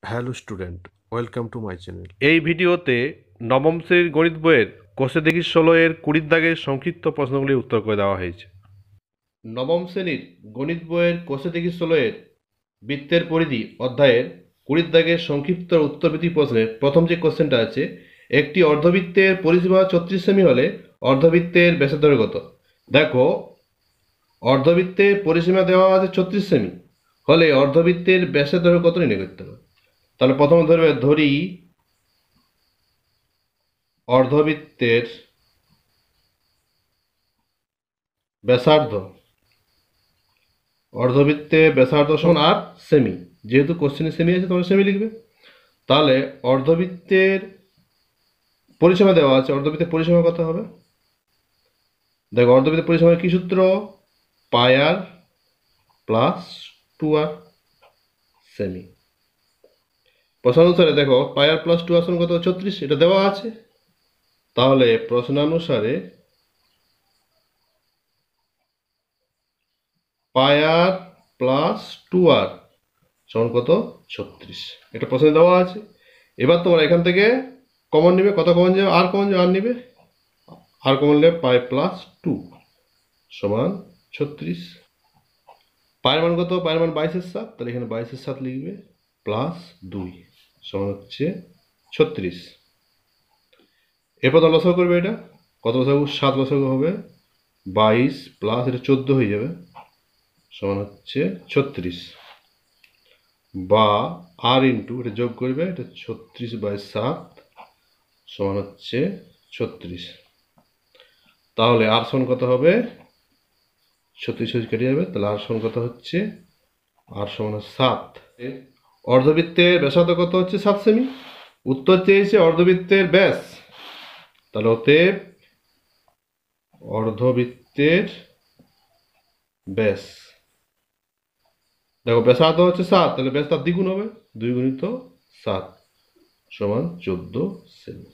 Hello student, welcome to my channel. এই ভিডিওতে নবম শ্রেণীর গণিত বইয়ের কোষে দেখি 16 এর 20 দাগের সংক্ষিপ্ত প্রশ্নগুলির উত্তর করে দেওয়া হয়েছে। নবম শ্রেণীর গণিত বইয়ের কোষে দেখি 16-এর বৃত্তের পরিধি অধ্যায়ের 20 দাগের সংক্ষিপ্ত উত্তরভিত্তিক প্রশ্নের প্রথম যে কোশ্চেনটা আছে, একটি অর্ধবৃত্তের পরিসীমা 36 সেমি হলে অর্ধবৃত্তের ব্যাসার্ধ কত? দেখো, অর্ধবৃত্তের পরিসীমা দেওয়া আছে 36 সেমি হলে অর্ধবৃত্তের ব্যাসার্ধ কত নির্ণয় করতে হবে। তাহলে প্রথমে ধরি অর্ধবৃত্তের ব্যাসার্ধ সমান 8 সেমি। যেহেতু কোশ্চেনে সেমি আছে তোমরা সেমি লিখবে। তাহলে অর্ধবৃত্তের পরিসীমা দেওয়া আছে, অর্ধবৃত্তের পরিসীমা কত হবে? দেখো, অর্ধবৃত্তের পরিসীমা কি সূত্র? পাই আর প্লাস 2r সেমি। প্রশ্ন অনুসারে দেখো, পাই আর প্লাস 2r সমান কত? 36, এটা দেওয়া আছে। তাহলে প্রশ্নানুসারে পাই আর প্লাস 2r সমান কত? 36। এটা প্রশ্নে দেওয়া আছে। এবার তোমরা এখান থেকে কমন নিবে। কত কমন যাবে? আর কমন যাবে, আর নিবে। আর কমন নিলে পাই প্লাস 2 সমান 36। পায়ের মান কত? পায়ের মান 22/7, তাহলে এখানে 22/7 লিখবে, প্লাস 2 সমান হচ্ছে 36। এরপর লসাগু করবে। এটা কত লসাগু? 7 লসাগু হবে। 22 প্লাস এটা 14 হয়ে যাবে, সমান হচ্ছে 36। বা আর ইন্টু এটা যোগ করবে, এটা 36/7 সমান হচ্ছে 36। তাহলে আর সমান কত হবে? 36 কেটে যাবে, তাহলে আর সমান কত হচ্ছে? আর সমান 7। অর্ধবৃত্তের ব্যাসার্ধ কত হচ্ছে? 7 সেমি। উত্তর চেয়েছে অর্ধবৃত্তের ব্যাস, তাহলে অতএব অর্ধবৃত্তের ব্যাস, দেখো ব্যাসার্ধ হচ্ছে 7, তাহলে ব্যাস তার দ্বিগুণ হবে, 2 গুণিত 7 সমান 14 সেমি।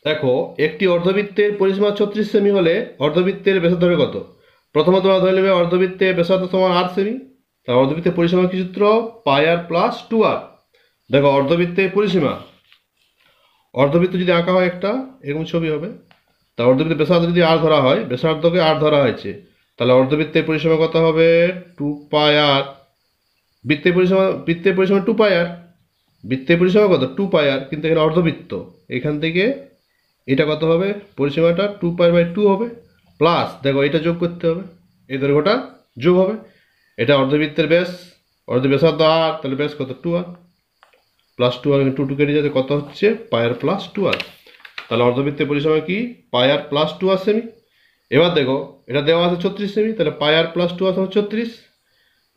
দেখো, একটি অর্ধবৃত্তের পরিসীমা 36 সেমি হলে অর্ধবৃত্তের ব্যাসার্ধ কত? প্রথমে তোমরা ধরে নেবে অর্ধবৃত্তের ব্যাসার্ধ সমান 8 সেমি। তাহলে অর্ধবৃত্তের পরিসীমা কি সূত্র? পাই আর প্লাস 2r। দেখো, অর্ধবৃত্তের পরিসীমা, অর্ধবৃত্ত যদি আঁকা হয় একটা এরকম ছবি হবে। তা অর্ধবৃত্তের ব্যাসার্ধ যদি আর ধরা হয়, ব্যাসার্ধকে আর ধরা হয়েছে, তাহলে অর্ধবৃত্তের পরিসীমা কত হবে? 2 পাই আর। বৃত্তের পরিসীমা 2 পাই আর। বৃত্তের পরিসীমা কত? 2 পাই আর, কিন্তু এখানে অর্ধবৃত্ত, এখান থেকে এটা কত হবে? পরিসীমাটা 2 পাই/2 হবে। প্লাস দেখো, এটা যোগ করতে হবে, এই দৈর্ঘ্যটা যোগ হবে। এটা অর্ধবৃত্তের ব্যাস, ব্যাসার্ধ আর, তাহলে ব্যাস কত? 2r প্লাস 2r, 2 কেটে যাবে, কত হচ্ছে? পাই আর প্লাস 2r। তাহলে অর্ধবৃত্তের পরিসীমা কি? পাই আর প্লাস 2r সেমি। এবার দেখো, এটা দেওয়া আছে 36 সেমি, তাহলে পাই আর প্লাস 2r সমান 36।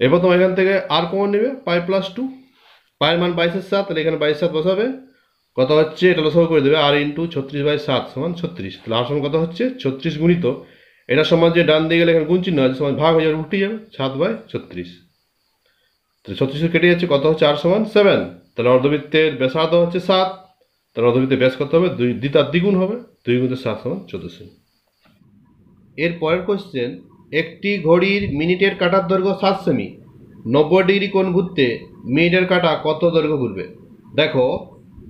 এবার তোমার এখান থেকে আর কমন নেবে, পাই প্লাস 2। পায়ের মান 22/7, তাহলে এখানে 22/7 বসাবে, কত হচ্ছে? এটা লসাগু করে দেবে, আর ইন্টু 36/7 সমান 36। তাহলে আর সমান কত হচ্ছে? 36 গুণিত এটা সমান, যে ডান দিকে গেলে এখানে গুণ চিহ্ন আছে, সমান ভাগ হয়ে যাবে, উল্টে যাবে, 7/36। তাহলে 36 কেটে যাচ্ছে, কত হচ্ছে? আর সমান 7। তাহলে অর্ধবৃত্তের ব্যাসার্ধ হচ্ছে 7, তাহলে অর্ধবৃত্তের ব্যাস কত হবে? 2, তার দ্বিগুণ হবে, 2 গুণিত 7 সমান 14 সেমি। এর পরের কোশ্চেন, একটি ঘড়ির মিনিটের কাঁটার দৈর্ঘ্য 7 সেমি, 90 ডিগ্রি কোণ ঘুরতে মিনিটের কাঁটা কত দৈর্ঘ্য ঘুরবে? দেখো,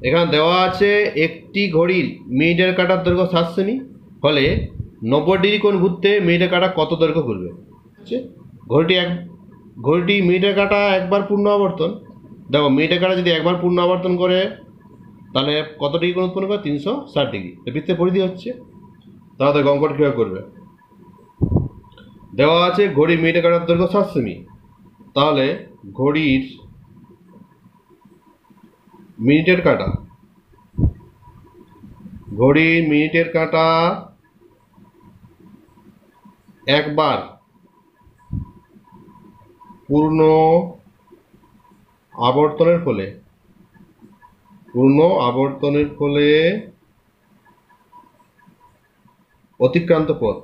এখানে দেওয়া আছে একটি ঘড়ির মিনিটের কাঁটার দৈর্ঘ্য 7 সেমি হলে 90 ডিগ্রি কোণ ঘুরতে মিনিটের কাঁটা কত দৈর্ঘ্য ঘুরবে। ঘড়িটি মিনিটের কাঁটা একবার পূর্ণ আবর্তন। দেখো, মিনিটের কাঁটা যদি একবার পূর্ণ আবর্তন করে, তাহলে কত ডিগ্রি কোণ উৎপন্ন করে? 360 ডিগ্রি। বৃত্তের পরিধি হচ্ছে। তাহলে অঙ্কটা কীভাবে করবে? দেওয়া আছে ঘড়ি মিনিটের কাঁটার দৈর্ঘ্য 7 সেমি, তাহলে ঘড়ির মিনিটের কাঁটা একবার পূর্ণ আবর্তনের ফলে অতিক্রান্ত পথ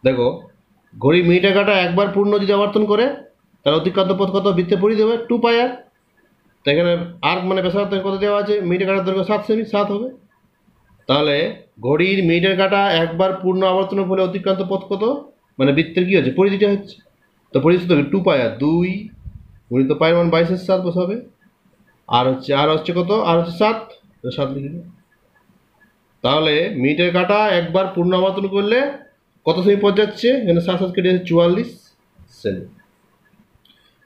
দেখো, ঘড়ি মিনিটের কাঁটা একবার পূর্ণ যদি আবর্তন করে, তাহলে অতিক্রান্ত পথ কত? বৃত্তের পরিধি হবে 2 পাই আর। তো এখানে আর মানে ব্যাসার্ধ কত দেওয়া আছে? মিনিটের কাঁটার দৈর্ঘ্য 7 সেমি, 7 হবে। তাহলে ঘড়ির মিনিটের কাঁটা একবার পূর্ণ আবর্তনের ফলে অতিক্রান্ত পথ কত? মানে বৃত্তের কি হচ্ছে, পরিধিটা হচ্ছে। তো পরিধি তো 2 পাই, আর 2 গুণিত পায়ের মান 22/7 বসাবে। আর হচ্ছে কত, আর হচ্ছে 7, 7 লিখে দিই। তাহলে মিনিটের কাঁটা একবার পূর্ণ আবর্তন করলে কত সেমি পথ যাচ্ছে, এখানে 7 কেটে 44 সেমি।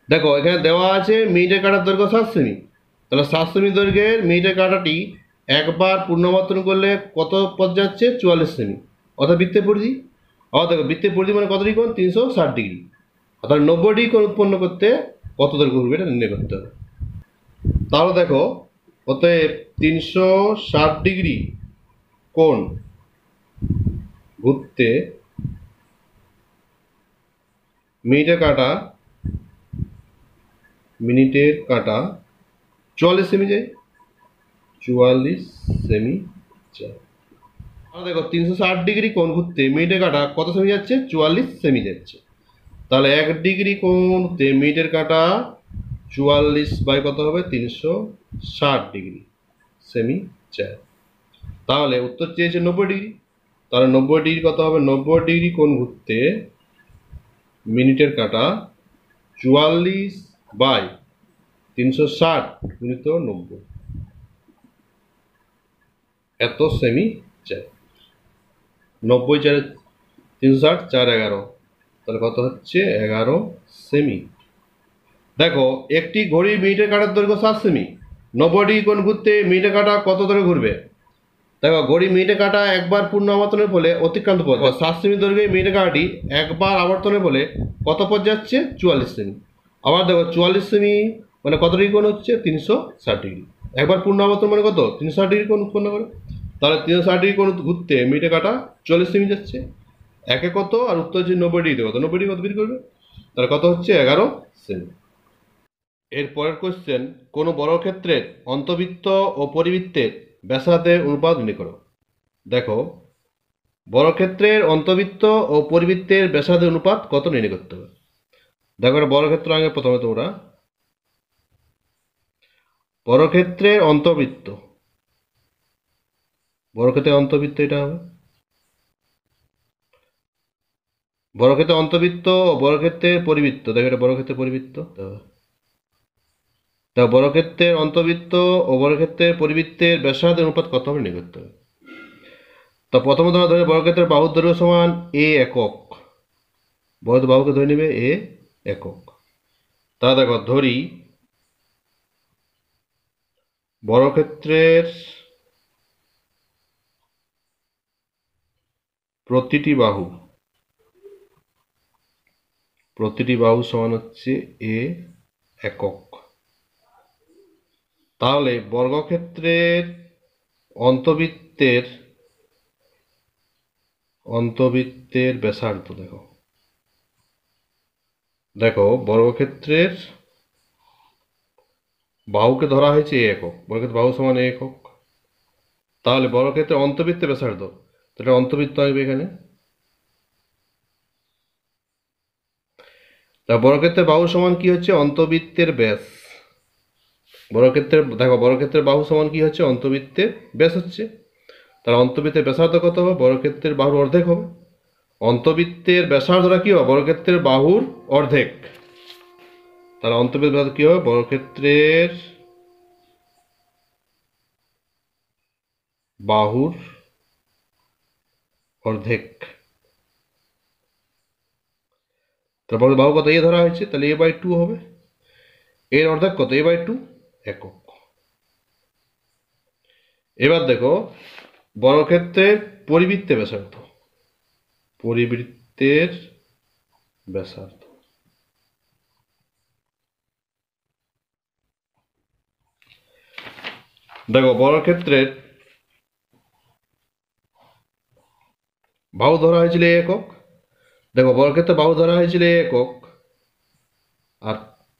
দেখো এখানে দেওয়া আছে মিনিটের কাঁটার দৈর্ঘ্য 7 সেমি, তাহলে 7 সেমি দৈর্ঘ্যের মিনিটের কাঁটাটি একবার পূর্ণাবর্তন করলে কত পথ যাচ্ছে, 44 সেমি, অর্থাৎ বৃত্তের পরিধি। আবার দেখো বৃত্তের পরিধি মানে কত ডিগ্রি কোণ, 360 ডিগ্রি, অর্থাৎ 90 ডিগ্রি কোণ উৎপন্ন করতে কত দৈর্ঘ্য ঘুরবে এটা নির্ণয় করতে হবে। তাহলে দেখো অতএব 360 ডিগ্রি কোণ ঘুরতে মিনিটের কাঁটা 44 সেমি যায়, 44 সেমি যায়। দেখো 360 ডিগ্রি কোণ ঘুরতে মিনিটের কাঁটা কত সেমি যাচ্ছে, 44 সেমি যাচ্ছে। তাহলে 1 ডিগ্রি কোণ ঘুরতে মিনিটের কাঁটা 44 বাই কত হবে, 360 ডিগ্রি সেমি যায়। তাহলে উত্তর চেয়েছে 90 ডিগ্রি, তাহলে 90 ডিগ্রি কত হবে, 90 ডিগ্রি কোণ ঘুরতে মিনিটের কাঁটা 44 বাই 360 গুণিত 90, এত সেমি যায়। 90 4 360 4 11, তাহলে কত হচ্ছে 11 সেমি। দেখো একটি ঘড়ির মিনিটের কাঁটার দৈর্ঘ্য 7 সেমি, 90 ডিগ্রি কোণ ঘুরতে মিনিটের কাঁটা কত দূরে ঘুরবে। দেখো ঘড়ি মিনিটের কাঁটা একবার পূর্ণ আবর্তনের ফলে অতিক্রান্ত পথ 7 সেমি দৈর্ঘ্যে মিনিটের কাঁটাটি একবার আবর্তনের ফলে কত পথ যাচ্ছে, 44 সেমি। আবার দেখো 44 সেমি মানে কত ডিগ্রি কোণ হচ্ছে, 360 ডিগ্রি। একবার পূর্ণ আবর্তন মানে কত, 360 ডিগ্রি কোণ উৎপন্ন করে। তাহলে 360 ডিগ্রি কোণ ঘুরতে মিনিটের কাঁটা 44 সেমি যাচ্ছে, একে কত, আর উত্তর হচ্ছে 90 ডিগ্রিতে কত, 90 ডিগ্রি কত বের করবে, তাহলে কত হচ্ছে 11 সেমি। এর পরের কোশ্চেন, কোনো বর্গক্ষেত্রের অন্তবৃত্ত ও পরিবৃত্তের ব্যাসার্ধের অনুপাত নির্ণয় করো। দেখো বর্গক্ষেত্রের অন্তবৃত্ত ও পরিবৃত্তের ব্যাসার্ধের অনুপাত কত নির্ণয় করতে হবে। দেখো এটা বর্গক্ষেত্র, আগে প্রথমে তোমরা বর্গক্ষেত্রের অন্তবৃত্ত, বর্গক্ষেত্রের অন্তবৃত্ত এটা হবে, বর্গক্ষেত্রের অন্তবৃত্ত ও বর্গক্ষেত্রের পরিবৃত্ত। দেখো এটা বর্গক্ষেত্রের পরিবৃত্ত, দেখো বর্গক্ষেত্রের অন্তবৃত্ত ও বর্গক্ষেত্রের পরিবৃত্তের ব্যাসার্ধের অনুপাত কত হবে নির্ণয় করতে হবে। তো প্রথমে তোমরা ধরে বর্গক্ষেত্রের বাহুর দৈর্ঘ্য সমান a একক, বাহুকে ধরে নেবে a একক। তা দেখো ধরি বর্গক্ষেত্রের প্রতিটি বাহু সমান হচ্ছে a একক। তাহলে বর্গক্ষেত্রের অন্তবৃত্তের ব্যাসার্ধ, দেখো বর্গক্ষেত্রের বাহুকে ধরা হয়েছে a একক, বর্গক্ষেত্রের বাহু সমান a একক। তাহলে বর্গক্ষেত্রের অন্তবৃত্তের ব্যাসার্ধ, তাহলে অন্তবৃত্ত আসবে এখানে। তা বর্গক্ষেত্রের বাহু সমান কি হচ্ছে, অন্তবৃত্তের ব্যাস। দেখো বর্গক্ষেত্রের বাহু সমান কি হচ্ছে, অন্তবৃত্তের ব্যাস হচ্ছে। তাহলে অন্তবৃত্তের ব্যাসার্ধ কত হবে, বর্গক্ষেত্রের বাহুর অর্ধেক হবে। অন্তবৃত্তের ব্যাসার্ধটা কি হবে, বর্গক্ষেত্রের বাহুর অর্ধেক। তাহলে অন্তবৃত্তের ব্যাসার্ধ কি হবে, বর্গক্ষেত্রের বাহুর অর্ধেক। তারপরে বাহু কত, এ ধরা হয়েছে, তাহলে a/2 হবে। এর অর্ধেক কত, a/2 একক। এবার দেখো বর্গক্ষেত্রের পরিবৃত্তের ব্যাসার্ধ, দেখো বর্গক্ষেত্রের বাহু ধরা হয়েছিল a একক। দেখো বর্গক্ষেত্রের বাহু ধরা হয়েছিল a একক, আর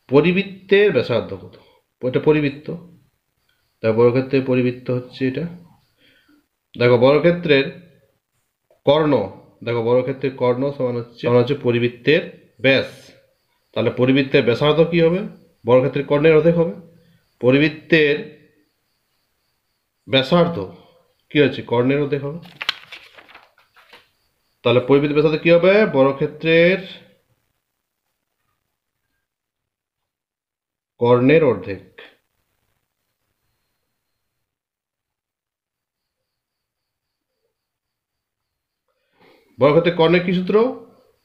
পরিবৃত্তের ব্যাসার্ধ কত, এটা পরিবৃত্ত। দেখো বর্গক্ষেত্রের পরিবৃত্ত হচ্ছে এটা। দেখো বর্গক্ষেত্রের কর্ণ, দেখো বর্গক্ষেত্রের কর্ণ সমান হচ্ছে পরিবৃত্তের ব্যাস। তাহলে পরিবৃত্তের ব্যাসার্ধ কি হবে, বর্গক্ষেত্রের কর্ণের অর্ধেক হবে। পরিবৃত্তের ব্যাসার্ধ কি হচ্ছে, কর্ণের অর্ধেক হবে। তাহলে পরিবৃত্তের ব্যাসার্ধ কি হবে? বর্গক্ষেত্রের কর্ণের অর্ধেক। বর্গক্ষেত্রের কর্ণের কি সূত্র?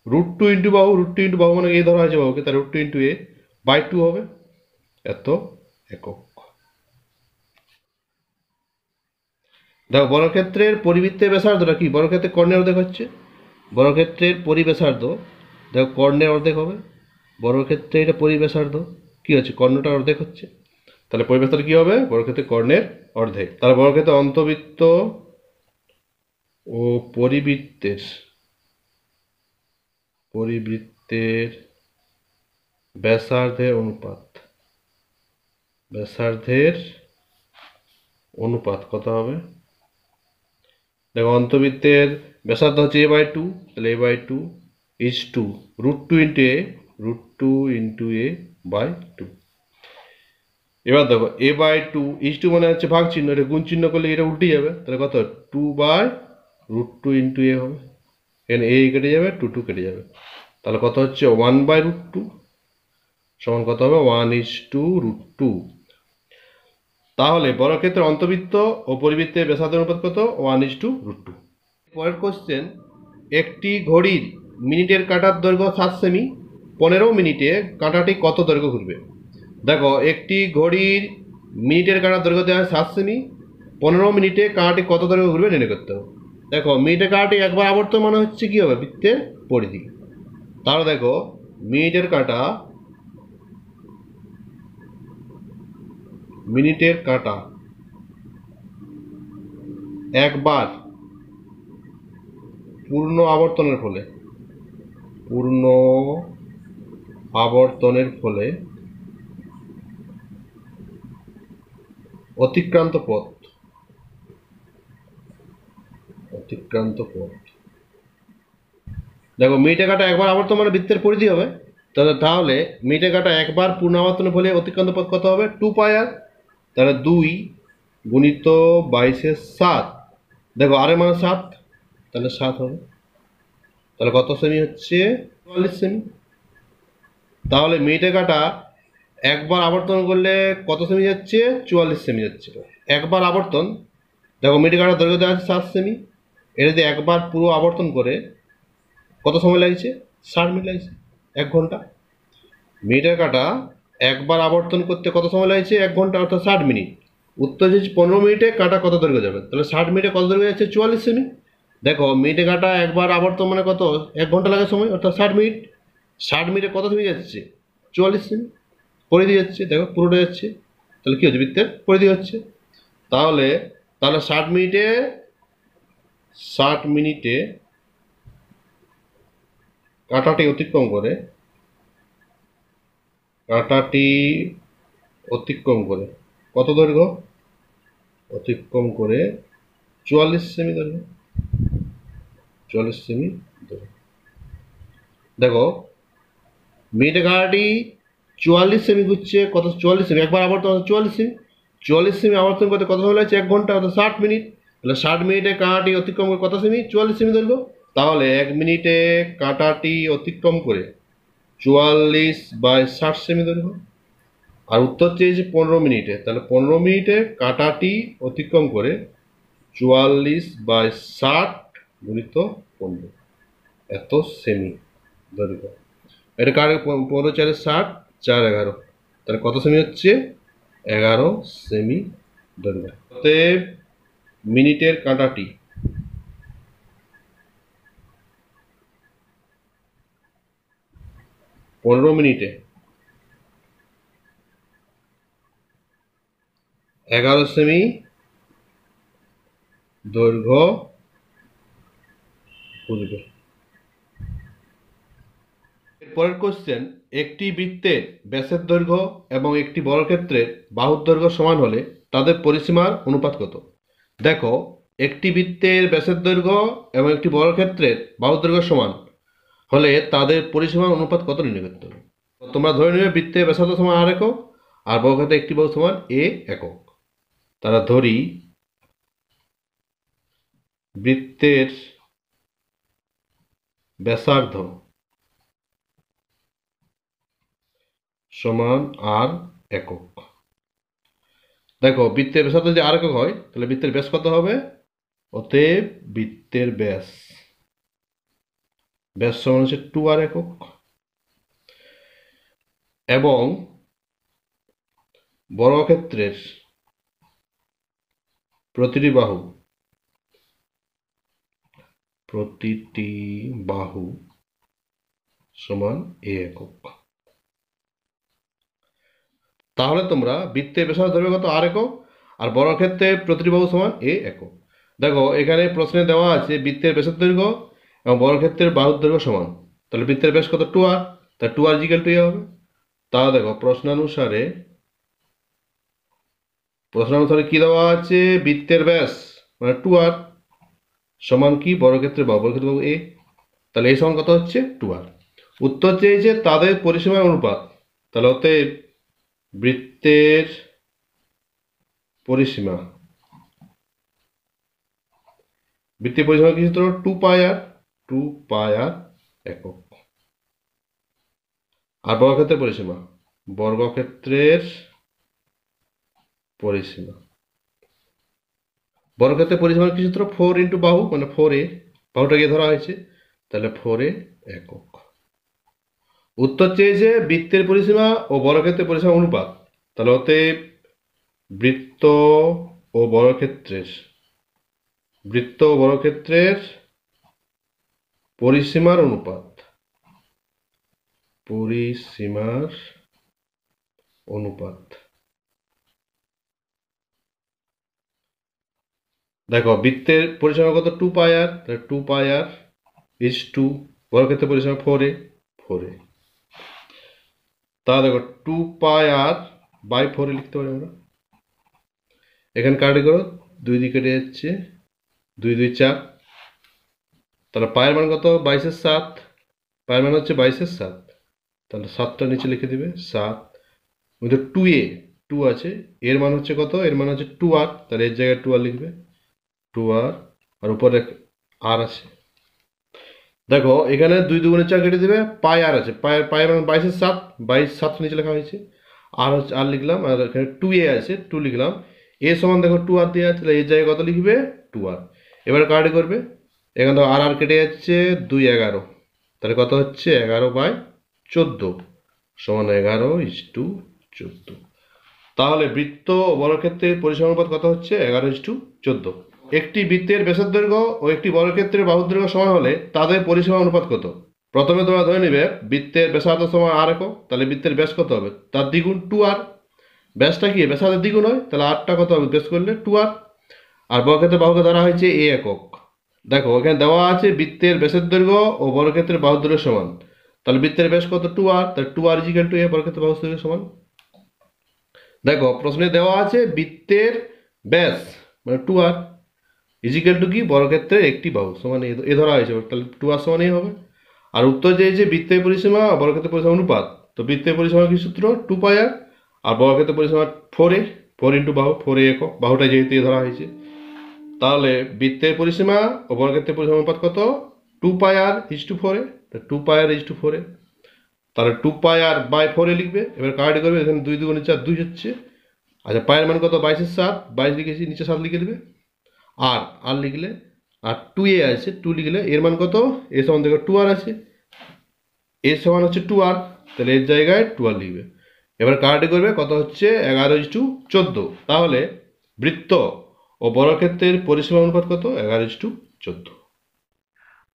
√2 ইন্টু বাহু, √2 ইন্টু বাহু মানে এ ধরা হয়েছে বাহুকে, তাহলে √2 ইন্টু এ বাই 2 হবে, এত একক। দেখো বর্গক্ষেত্রের পরিবৃত্তের ব্যাসার্ধটা কি? বর্গক্ষেত্রের কর্ণের অর্ধেক হচ্ছে, বর্গক্ষেত্রের পরিব্যাসার্ধ দেখো কর্ণের অর্ধেক হবে, বর্গক্ষেত্রে এটা পরিব্যাসার্ধ কি হচ্ছে? কর্ণটা অর্ধেক হচ্ছে, তাহলে পরিব্যাসার্ধ কি হবে? বর্গক্ষেত্রের কর্ণের অর্ধেক। তাহলে বর্গক্ষেত্রের অন্তবৃত্ত ও পরিবৃত্তের ব্যাসার্ধের অনুপাত কত হবে? দেখো অন্তবৃত্তের ব্যাসার্ধ হচ্ছে a/2, তাহলে a/2 is to √2 into a, √2 into a by 2। এবার দেখো a/2 ইজ টু মানে হচ্ছে ভাগ চিহ্ন, এটা গুণ চিহ্ন করলে এটা উল্টে যাবে, তাহলে কত? 2/√2 ইন্টু এ হবে, এখানে এ কেটে যাবে, 2 কেটে যাবে, তাহলে কত হচ্ছে? 1/√2 সমান কত হবে? 1:√2। তাহলে বর্গক্ষেত্রের অন্তবৃত্ত ও পরিবৃত্তের ব্যাসার্ধের অনুপাত কত? 1:√2। পরের কোশ্চেন, একটি ঘড়ির মিনিটের কাঁটার দৈর্ঘ্য 7 সেমি, 15 মিনিটে কাঁটাটি কত দৈর্ঘ্য ঘুরবে? দেখো একটি ঘড়ির মিনিটের কাঁটার দৈর্ঘ্য দেওয়া হয় 7 সেমি, 15 মিনিটে কাঁটাটি কত দৈর্ঘ্য ঘুরবে নির্ণয় করতে হবে। দেখো মিনিটের কাঁটাটি একবার আবর্তন মানে হচ্ছে কি হবে? বৃত্তের পরিধি। তাহলে দেখো মিনিটের কাঁটা একবার পূর্ণ আবর্তনের ফলে অতিক্রান্ত পথ দেখো মিনিটের কাঁটা একবার আবর্তন মানে বৃত্তের পরিধি হবে, তাহলে মিনিটের কাঁটা একবার পূর্ণ আবর্তনের ফলে অতিক্রান্ত পথ কত হবে? 2πr, তাহলে 2 গুণিত 22/7, দেখো আর মানে 7, তাহলে 7 হবে, তাহলে কত সেমি হচ্ছে? 44 সেমি। তাহলে মিনিটের কাঁটা একবার আবর্তন করলে কত সেমি যাচ্ছে? 44 সেমি যাচ্ছে। একবার আবর্তন, দেখো মিনিটের কাঁটার দৈর্ঘ্য দেওয়া আছে 7 সেমি, এটা যদি একবার পুরো আবর্তন করে কত সময় লাগছে? 60 মিনিট লাগছে, 1 ঘন্টা। মিনিটের কাঁটা একবার আবর্তন করতে কত সময় লাগছে? 1 ঘন্টা, অর্থাৎ 60 মিনিট। উত্তর যে 15 মিনিটে কাঁটা কত দৈর্ঘ্য যাবে? তাহলে 60 মিনিটে কত দৈর্ঘ্য যাচ্ছে? 44 সেমি। দেখো মিনিটের কাঁটা একবার আবর্তন মানে কত? 1 ঘন্টা লাগে সময়, অর্থাৎ 60 মিনিট। 60 মিনিটে কত সেমি যাচ্ছে? 44 সেমি। পরিধি যাচ্ছে, দেখো পুরোটা যাচ্ছে, তাহলে কি হচ্ছে? বৃত্তের পরিধি হচ্ছে। তাহলে 60 মিনিটে কাঁটাটি অতিক্রম করে কত দৈর্ঘ্য? অতিক্রম করে 44 সেমি দৈর্ঘ্য, 44 সেমি দৈর্ঘ্য। দেখো মিনিটের কাঁটাটি 44 সেমি ঘুরছে, কত? 44 সেমি, একবার আবর্তন 44 সেমি, 44 সেমি আবর্তন করতে কত সময় লাগছে? 1 ঘন্টা, অর্থাৎ 60 মিনিট। তাহলে 60 মিনিটে কাঁটাটি অতিক্রম করে কত সেমি? 44 সেমি দৈর্ঘ্য। তাহলে 1 মিনিটে কাঁটাটি অতিক্রম করে 44/60 সেমি দৈর্ঘ্য। আর উত্তর চেয়েছে 15 মিনিটে, তাহলে 15 মিনিটে কাঁটাটি অতিক্রম করে 44/60 গুণিত 15, এত সেমি দৈর্ঘ্য। এটা কার? 15×4 = 60, 4 11, তাহলে কত সেমি হচ্ছে? 11 সেমি দৈর্ঘ্য। অতএব মিনিটের কাঁটাটি 15 মিনিটে 11 সেমি দৈর্ঘ্য ঘুরবে। পরের কোশ্চেন, একটি বৃত্তের ব্যাসের দৈর্ঘ্য এবং একটি বর্গক্ষেত্রের বাহুর দৈর্ঘ্য সমান হলে তাদের পরিসীমার অনুপাত কত? দেখো একটি বৃত্তের ব্যাসের দৈর্ঘ্য এবং একটি বর্গক্ষেত্রের বাহুর দৈর্ঘ্য সমান হলে তাদের পরিসীমার অনুপাত কত নির্ণয় করতে হবে? তোমরা ধরে নেবে বৃত্তের ব্যাসার্ধ সমান r একক আর বর্গক্ষেত্রের একটি বাহু সমান a একক। তারা ধরি বৃত্তের ব্যাসার্ধ সমান আর একক। দেখো বৃত্তের ব্যাসার্ধ যদি আর একক হয় তাহলে বৃত্তের ব্যাস কত হবে? অতএব বৃত্তের ব্যাস সমান হচ্ছে 2r একক। এবং বর্গক্ষেত্রের প্রতিটি বাহু সমান a একক। তাহলে তোমরা বৃত্তের ব্যাসার্ধ ধরবে কত? আর একক। আর বর্গক্ষেত্রের প্রতিটি বাহু সমান a একক। দেখো এখানে প্রশ্নে দেওয়া আছে বৃত্তের ব্যাসের দৈর্ঘ্য এবং বর্গক্ষেত্রের বাহুর দৈর্ঘ্য সমান। তাহলে বৃত্তের ব্যাস কত? 2r। তাহলে 2r ইকুয়াল টু a হবে। তাহলে দেখো প্রশ্নানুসারে কি দেওয়া আছে? বৃত্তের ব্যাস মানে 2r সমান কি? বর্গক্ষেত্রের বাহু a। তাহলে এই সমান কত হচ্ছে? 2r। উত্তর চেয়েছে তাদের পরিসীমার অনুপাত। তাহলে অতএব বৃত্তের পরিসীমা কি সূত্র? 2πr একক। আর বর্গক্ষেত্রের পরিসীমা বর্গক্ষেত্রের পরিসীমার কি সূত্র? 4 ইন্টু বাহু মানে 4a, বাহুটাকে ধরা হয়েছে তাহলে 4a একক। উত্তর চেয়েছে বৃত্তের পরিসীমা ও বর্গক্ষেত্রের পরিসীমা অনুপাত। তাহলে অতএব বৃত্ত ও বর্গক্ষেত্রের পরিসীমার অনুপাত দেখো বৃত্তের পরিসীমা কত? 2πr। তাহলে 2πr ইজ টু বর্গক্ষেত্রের পরিসীমা 4a। তাহলে দেখো 2πr বাই 4a লিখতে পারি আমরা। এখানে কাটি করো, 2 দিয়ে কেটে যাচ্ছে, 2 2 4। তাহলে পায়ের মান কত? 22/7। পায়ের মান হচ্ছে 22/7। তাহলে 7টা নিচে লিখে দিবে 7। মধ্যে 2a 2 আছে, এর মান হচ্ছে কত? এর মান হচ্ছে 2r। তাহলে এর জায়গায় 2r লিখবে, 2r। আর উপরে আর আছে। দেখো এখানে 2 2 4 কেটে দেবে, পাই আর আছে, পায়ের মান 22/7। 22/7 নিচে লেখা হয়েছে, আর হচ্ছে আর লিখলাম। আর এখানে 2a আছে, 2 লিখলাম। এ সমান দেখো 2r দেওয়া আছে, তাহলে এর জায়গায় কত লিখবে? 2r। এবার কাটি করবে, এখানে তো আর কেটে যাচ্ছে, 2 11। তাহলে কত হচ্ছে? 11/14 সমান 11:14। তাহলে বৃত্ত ও বর্গক্ষেত্রের পরিসীমা অনুপাত কত হচ্ছে? 11:14। একটি বৃত্তের ব্যাসের দৈর্ঘ্য ও একটি বর্গক্ষেত্রের বাহুর দৈর্ঘ্য সমান হলে তাদের পরিসীমা অনুপাত কত? প্রথমে তোমরা ধরে নিবে বৃত্তের ব্যাসার্ধ সমান আর একক। তাহলে বৃত্তের ব্যাস কত হবে? তার দ্বিগুণ 2r। ব্যাসটা কি? ব্যাসার্ধের দ্বিগুণ হয়, তাহলে আরটা কত হবে? ব্যাস করলে 2r। আর বর্গক্ষেত্রের বাহুকে ধরা হয়েছে a একক। দেখো এখানে দেওয়া আছে বৃত্তের ব্যাসের দৈর্ঘ্য ও বর্গক্ষেত্রের বাহুর দৈর্ঘ্য সমান। তাহলে বৃত্তের ব্যাস কত? 2r। তাহলে 2r ইকুয়াল টু a, বর্গক্ষেত্রের বাহুর দৈর্ঘ্য সমান। দেখো প্রশ্নে দেওয়া আছে বৃত্তের ব্যাস মানে 2r ইজিক্যাল টু কি? বর্গক্ষেত্রের একটি বাহু সমান এ ধরা হয়েছে, তাহলে 2r সমান এই হবে। আর উত্তর চেয়েছে বৃত্তের পরিসীমা বর্গক্ষেত্রের পরিসীমা অনুপাত। তো বৃত্তের পরিসীমা কি সূত্র? 2πr। আর বর্গক্ষেত্রের পরিসীমা 4a, 4 ইন্টু বাহু, 4a একক, বাহুটা যেহেতু এ ধরা হয়েছে। তাহলে বৃত্তের পরিসীমা ও বর্গক্ষেত্রের পরিসীমা অনুপাত কত? 2πr is two 4a। 2πr is two 4a। তাহলে 2πr বাই 4a লিখবে। এবার কাটি করবে, এখানে 2 2 4 2 হচ্ছে। আচ্ছা পায়ের মান কত? 22/7। 22 লিখেছি, নিচে 7 লিখে দেবে। আর লিখলে, আর 2a আছে, 2 লিখলে এর মান কত? এ সমান দেখো 2r আছে, এর সমান হচ্ছে 2r। তাহলে এর জায়গায় 2r লিখবে। এবার কাটাকাটি করবে, কত হচ্ছে? 11:14। তাহলে বৃত্ত ও বর্গক্ষেত্রের পরিসীমা অনুপাত কত? 11:14।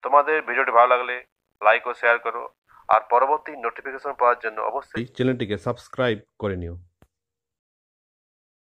তোমাদের ভিডিওটি ভালো লাগলে লাইক ও শেয়ার করো, আর পরবর্তী নোটিফিকেশন পাওয়ার জন্য অবশ্যই চ্যানেলটিকে সাবস্ক্রাইব করে নিও।